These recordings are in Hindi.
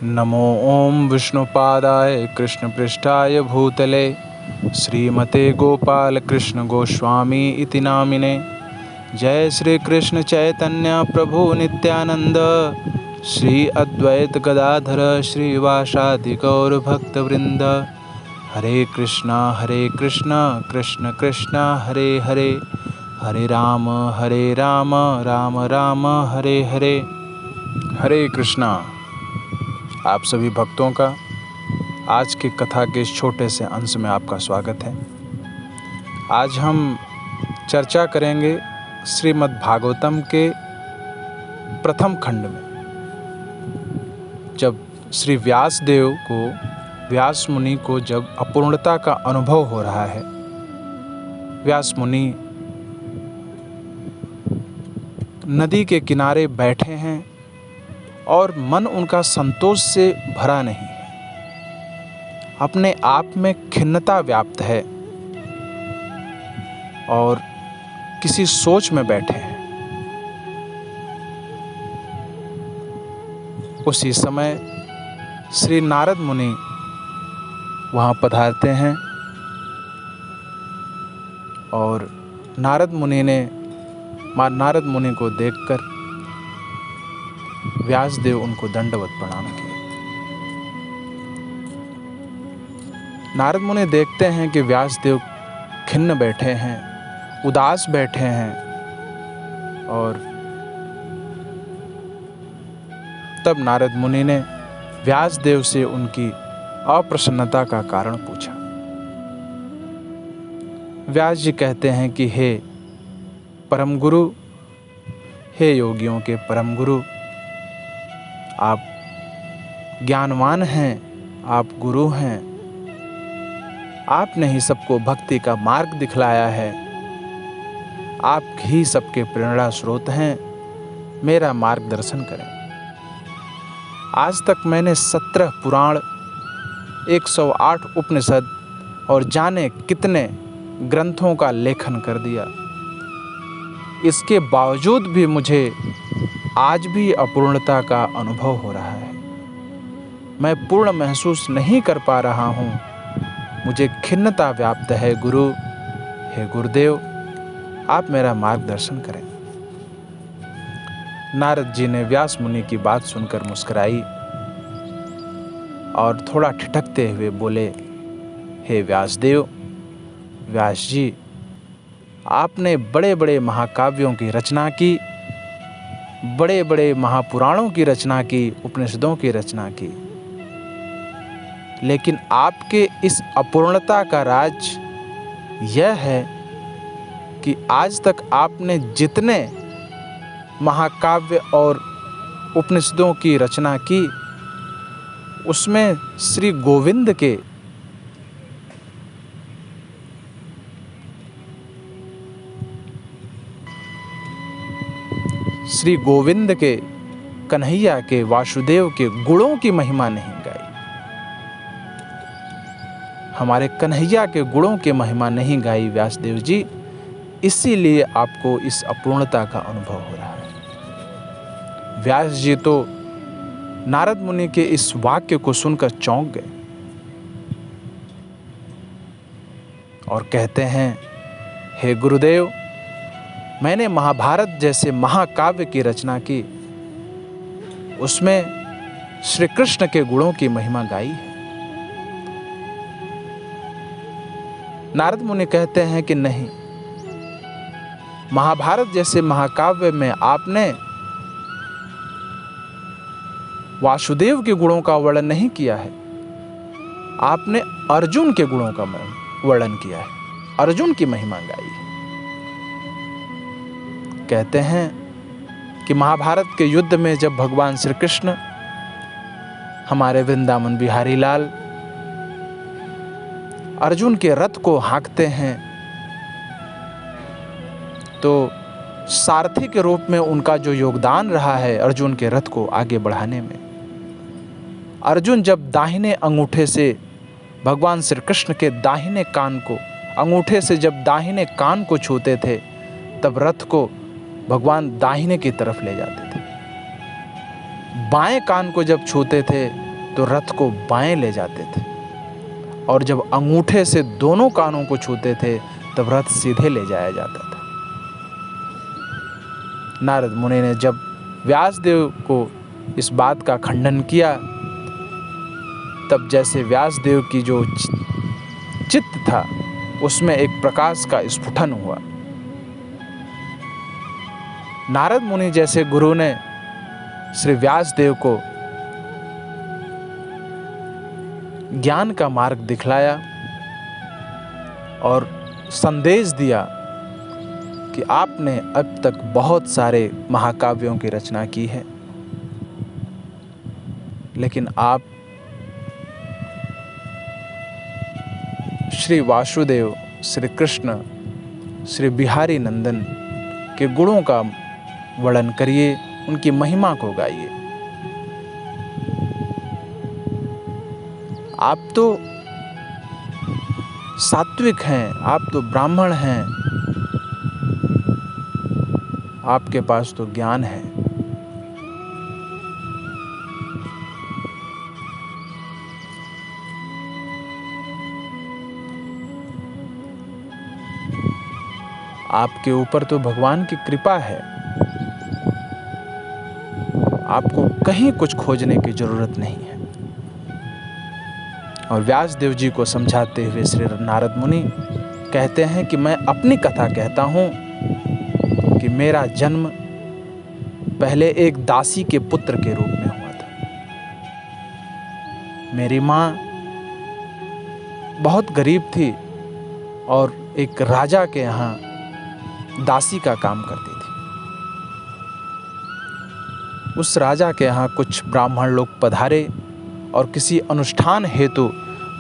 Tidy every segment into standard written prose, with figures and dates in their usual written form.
नमो ओं विष्णुपादाय कृष्णपृष्ठाय भूतले श्रीमते गोपाल कृष्ण गोस्वामी इति नामिने। जय श्री कृष्ण चैतन्य प्रभु नित्यानंद श्री अद्वैत गदाधर श्रीवासादि गौर भक्तवृंद। हरे कृष्णा कृष्ण कृष्ण हरे हरे, हरे राम राम राम हरे हरे। हरे कृष्णा। आप सभी भक्तों का आज की कथा के इस छोटे से अंश में आपका स्वागत है। आज हम चर्चा करेंगे श्रीमद् भागवतम के प्रथम खंड में, जब श्री व्यास मुनि को जब अपूर्णता का अनुभव हो रहा है। व्यास मुनि नदी के किनारे बैठे हैं और मन उनका संतोष से भरा नहीं है, अपने आप में खिन्नता व्याप्त है और किसी सोच में बैठे हैं। उसी समय श्री नारद मुनि वहाँ पधारते हैं और नारद मुनि को देखकर व्यासदेव उनको दंडवत प्रणाम किए। नारद मुनि देखते हैं कि व्यासदेव खिन्न बैठे हैं, उदास बैठे हैं, और तब नारद मुनि ने व्यासदेव से उनकी अप्रसन्नता का कारण पूछा। व्यास जी कहते हैं कि हे परम गुरु, हे योगियों के परम गुरु, आप ज्ञानवान हैं, आप गुरु हैं, आपने ही सबको भक्ति का मार्ग दिखलाया है, आप ही सबके प्रेरणा स्रोत हैं, मेरा मार्गदर्शन करें। आज तक मैंने 17 पुराण, 108 उपनिषद और जाने कितने ग्रंथों का लेखन कर दिया। इसके बावजूद भी मुझे आज भी अपूर्णता का अनुभव हो रहा है। मैं पूर्ण महसूस नहीं कर पा रहा हूँ, मुझे खिन्नता व्याप्त है। गुरु, हे गुरुदेव, आप मेरा मार्गदर्शन करें। नारद जी ने व्यास मुनि की बात सुनकर मुस्कुराई और थोड़ा ठिठकते हुए बोले, हे व्यासदेव, व्यास जी, आपने बड़े बड़े महाकाव्यों की रचना की, बड़े बड़े महापुराणों की रचना की, उपनिषदों की रचना की, लेकिन आपके इस अपूर्णता का राज यह है कि आज तक आपने जितने महाकाव्य और उपनिषदों की रचना की, उसमें श्री गोविंद के, कन्हैया के, वासुदेव के गुणों की महिमा नहीं गाई। हमारे कन्हैया के गुणों की महिमा नहीं गाई व्यासदेव जी, इसीलिए आपको इस अपूर्णता का अनुभव हो रहा है। व्यास जी तो नारद मुनि के इस वाक्य को सुनकर चौंक गए और कहते हैं, हे गुरुदेव, मैंने महाभारत जैसे महाकाव्य की रचना की, उसमें श्री कृष्ण के गुणों की महिमा गाई है। नारद मुनि कहते हैं कि नहीं, महाभारत जैसे महाकाव्य में आपने वासुदेव के गुणों का वर्णन नहीं किया है, आपने अर्जुन के गुणों का वर्णन किया है, अर्जुन की महिमा गाई है। कहते हैं कि महाभारत के युद्ध में जब भगवान श्री कृष्ण हमारे वृंदावन बिहारी लाल अर्जुन के रथ को हाँकते हैं, तो सारथी के रूप में उनका जो योगदान रहा है अर्जुन के रथ को आगे बढ़ाने में, अर्जुन जब दाहिने अंगूठे से भगवान श्री कृष्ण के दाहिने कान को, अंगूठे से जब दाहिने कान को छूते थे, तब रथ को भगवान दाहिने की तरफ ले जाते थे। बाएं कान को जब छूते थे तो रथ को बाएं ले जाते थे, और जब अंगूठे से दोनों कानों को छूते थे तब रथ सीधे ले जाया जाता था। नारद मुनि ने जब व्यासदेव को इस बात का खंडन किया, तब जैसे व्यासदेव की जो चित्त था उसमें एक प्रकाश का स्फुटन हुआ। नारद मुनि जैसे गुरु ने श्री व्यासदेव को ज्ञान का मार्ग दिखलाया और संदेश दिया कि आपने अब तक बहुत सारे महाकाव्यों की रचना की है, लेकिन आप श्री वासुदेव, श्री कृष्ण, श्री बिहारी नंदन के गुणों का वर्णन करिए, उनकी महिमा को गाइए। आप तो सात्विक हैं, आप तो ब्राह्मण हैं, आपके पास तो ज्ञान है। आपके ऊपर तो भगवान की कृपा है, आपको कहीं कुछ खोजने की जरूरत नहीं है। और व्यासदेव जी को समझाते हुए श्री नारद मुनि कहते हैं कि मैं अपनी कथा कहता हूँ कि मेरा जन्म पहले एक दासी के पुत्र के रूप में हुआ था। मेरी माँ बहुत गरीब थी और एक राजा के यहाँ दासी का काम करती थी। उस राजा के यहाँ कुछ ब्राह्मण लोग पधारे और किसी अनुष्ठान हेतु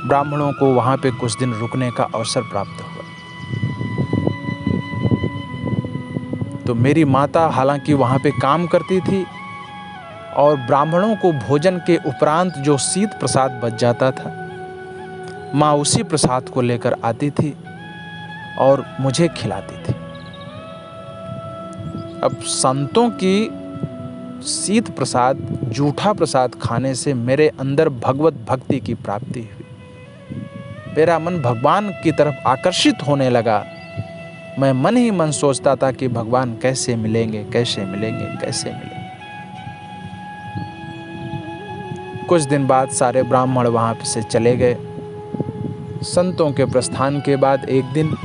ब्राह्मणों को वहाँ पे कुछ दिन रुकने का अवसर प्राप्त हुआ। तो मेरी माता हालांकि वहाँ पे काम करती थी और ब्राह्मणों को भोजन के उपरांत जो शीत प्रसाद बच जाता था, माँ उसी प्रसाद को लेकर आती थी और मुझे खिलाती थी। अब संतों की शीत प्रसाद, जूठा प्रसाद खाने से मेरे अंदर भगवत भक्ति की प्राप्ति हुई। मेरा मन भगवान की तरफ आकर्षित होने लगा। मैं मन ही मन सोचता था कि भगवान कैसे मिलेंगे, कैसे मिलेंगे, कैसे मिलेंगे। कुछ दिन बाद सारे ब्राह्मण वहाँ से चले गए। संतों के प्रस्थान के बाद एक दिन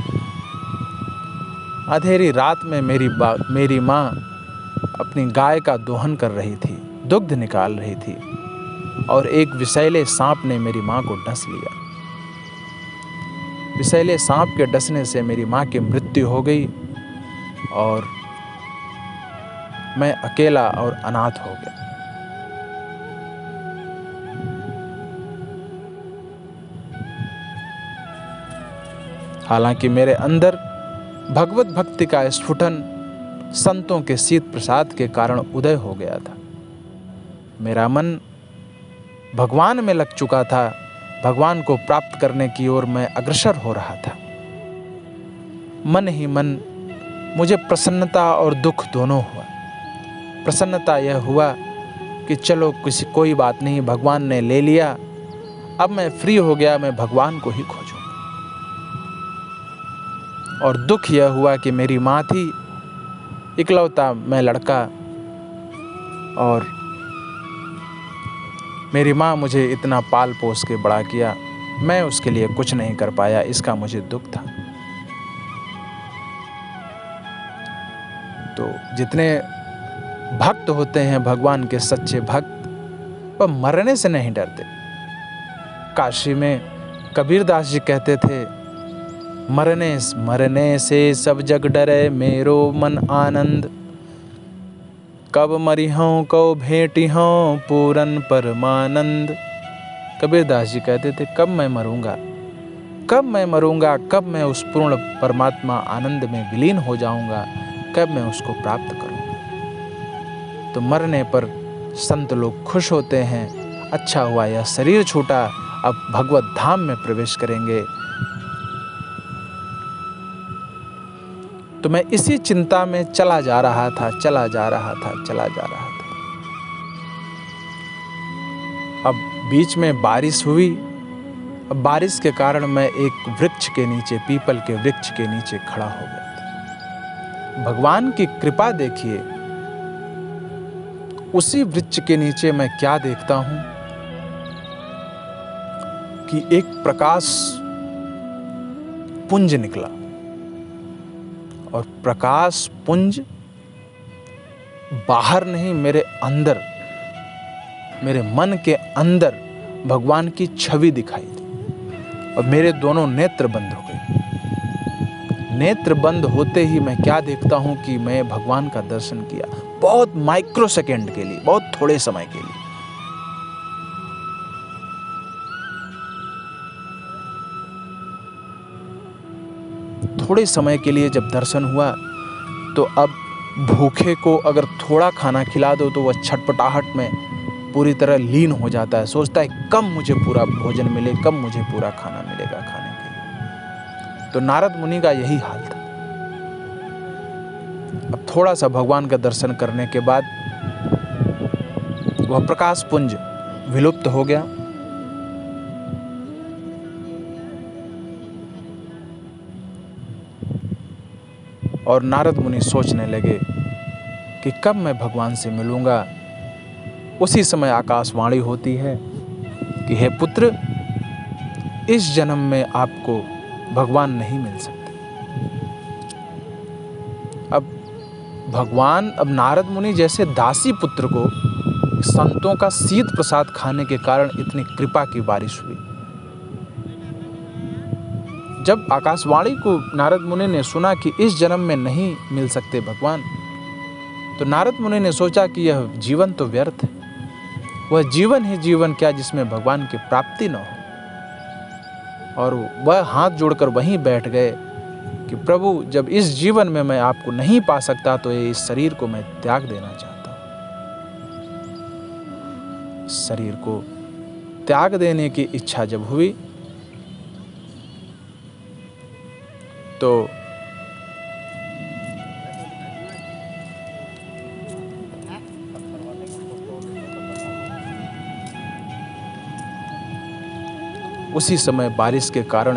अंधेरी रात में मेरी माँ अपनी गाय का दोहन कर रही थी, दुग्ध निकाल रही थी, और एक विषैले सांप ने मेरी माँ को डस लिया। विषैले सांप के डसने से मेरी माँ की मृत्यु हो गई और मैं अकेला और अनाथ हो गया। हालांकि मेरे अंदर भगवत भक्ति का स्फुटन संतों के शीत प्रसाद के कारण उदय हो गया था। मेरा मन भगवान में लग चुका था, भगवान को प्राप्त करने की ओर मैं अग्रसर हो रहा था। मन ही मन मुझे प्रसन्नता और दुख दोनों हुआ। प्रसन्नता यह हुआ कि चलो कोई बात नहीं, भगवान ने ले लिया, अब मैं फ्री हो गया, मैं भगवान को ही खोजूंगा। और दुख यह हुआ कि मेरी माँ थी, इकलौता मैं लड़का, और मेरी माँ मुझे इतना पाल पोस के बड़ा किया, मैं उसके लिए कुछ नहीं कर पाया, इसका मुझे दुख था। तो जितने भक्त होते हैं भगवान के सच्चे भक्त, वह मरने से नहीं डरते। काशी में कबीरदास जी कहते थे, मरने से सब जग डरे, मेरो मन आनंद, कब मरिहों को भेटिहों पूरन परमानंद। कबीरदास जी कहते थे, कब मैं मरूंगा, कब मैं उस पूर्ण परमात्मा आनंद में विलीन हो जाऊंगा, कब मैं उसको प्राप्त करूंगा। तो मरने पर संत लोग खुश होते हैं, अच्छा हुआ यह शरीर छूटा, अब भगवत धाम में प्रवेश करेंगे। तो मैं इसी चिंता में चला जा रहा था। अब बीच में बारिश हुई। अब बारिश के कारण मैं एक वृक्ष के नीचे, पीपल के वृक्ष के नीचे खड़ा हो गया था। भगवान की कृपा देखिए, उसी वृक्ष के नीचे मैं क्या देखता हूं कि एक प्रकाश पुंज निकला, और प्रकाश पुंज बाहर नहीं, मेरे अंदर, मेरे मन के अंदर भगवान की छवि दिखाई दी और मेरे दोनों नेत्र बंद हो गए। नेत्र बंद होते ही मैं क्या देखता हूं कि मैं भगवान का दर्शन किया, बहुत माइक्रो सेकेंड के लिए, बहुत थोड़े समय के लिए। थोड़े समय के लिए जब दर्शन हुआ तो अब भूखे को अगर थोड़ा खाना खिला दो तो वह छटपटाहट में पूरी तरह लीन हो जाता है, सोचता है कब मुझे पूरा भोजन मिले, कब मुझे पूरा खाना मिलेगा खाने के लिए। तो नारद मुनि का यही हाल था। अब थोड़ा सा भगवान का दर्शन करने के बाद वह प्रकाश पुंज विलुप्त हो गया। और नारद मुनि सोचने लगे कि कब मैं भगवान से मिलूंगा। उसी समय आकाशवाणी होती है कि हे पुत्र, इस जन्म में आपको भगवान नहीं मिल सकते। अब भगवान, अब नारद मुनि जैसे दासी पुत्र को संतों का शीत प्रसाद खाने के कारण इतनी कृपा की बारिश हुई। जब आकाशवाणी को नारद मुनि ने सुना कि इस जन्म में नहीं मिल सकते भगवान, तो नारद मुनि ने सोचा कि यह जीवन तो व्यर्थ है। वह जीवन ही जीवन क्या जिसमें भगवान की प्राप्ति न हो। और वह हाथ जोड़कर वहीं बैठ गए कि प्रभु, जब इस जीवन में मैं आपको नहीं पा सकता तो इस शरीर को मैं त्याग देना चाहता हूं। शरीर को त्याग देने की इच्छा जब हुई तो उसी समय बारिश के कारण